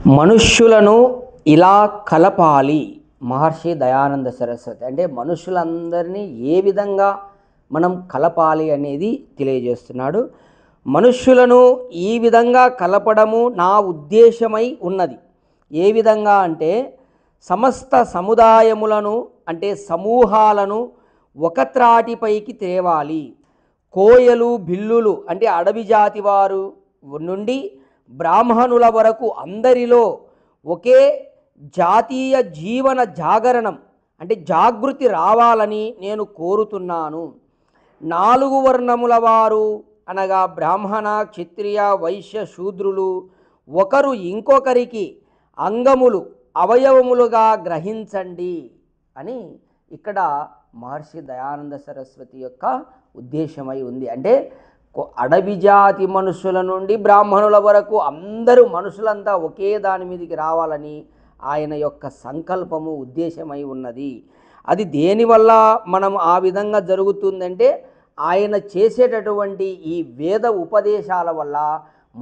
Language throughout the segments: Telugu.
మనుష్యులను ఇలా కలపాలి మహర్షి దయానంద సరస్వతి. అంటే మనుషులందరినీ ఏ విధంగా మనం కలపాలి అనేది తెలియజేస్తున్నాడు. మనుష్యులను ఈ విధంగా కలపడము నా ఉద్దేశమై ఉన్నది. ఏ విధంగా అంటే సమస్త సముదాయములను అంటే సమూహాలను ఒక త్రాటిపైకి తేవాలి. కోయలు బిల్లులు అంటే అడవి జాతి వారు నుండి బ్రాహ్మణుల వరకు అందరిలో ఒకే జాతీయ జీవన జాగరణం అంటే జాగృతి రావాలని నేను కోరుతున్నాను. 4 వర్ణముల వారు అనగా బ్రాహ్మణ, క్షత్రియ, వైశ్య, శూద్రులు ఒకరు ఇంకొకరికి అంగములు అవయవములుగా గ్రహించండి అని ఇక్కడ మహర్షి దయానంద సరస్వతి యొక్క ఉద్దేశమై ఉంది. అంటే అడవి జాతి మనుషుల నుండి బ్రాహ్మణుల వరకు అందరూ మనుషులంతా ఒకే దాని మీదకి రావాలని ఆయన యొక్క సంకల్పము ఉద్దేశమై ఉన్నది. అది దేనివల్ల మనం ఆ విధంగా జరుగుతుందంటే ఆయన చేసేటటువంటి ఈ వేద ఉపదేశాల వల్ల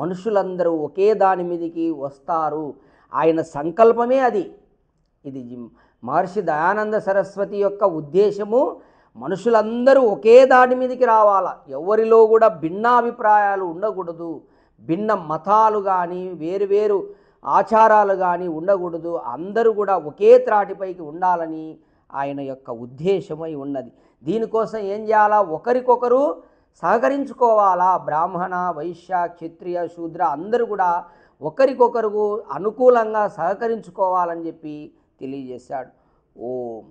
మనుషులందరూ ఒకే దాని మీదకి వస్తారు. ఆయన సంకల్పమే అది. ఇది మహర్షి దయానంద సరస్వతి యొక్క ఉద్దేశము మనుషులందరూ ఒకే దాని మీదకి రావాలా. ఎవరిలో కూడా భిన్నాభిప్రాయాలు ఉండకూడదు, భిన్న మతాలు కానీ వేరువేరు ఆచారాలు కానీ ఉండకూడదు. అందరూ కూడా ఒకే త్రాటిపైకి ఉండాలని ఆయన యొక్క ఉద్దేశమై ఉన్నది. దీనికోసం ఏం చేయాలా? ఒకరికొకరు సహకరించుకోవాలా. బ్రాహ్మణ, వైశ్య, క్షత్రియ, శూద్ర అందరూ కూడా ఒకరికొకరు అనుకూలంగా సహకరించుకోవాలని చెప్పి తెలియజేశాడు. ఓం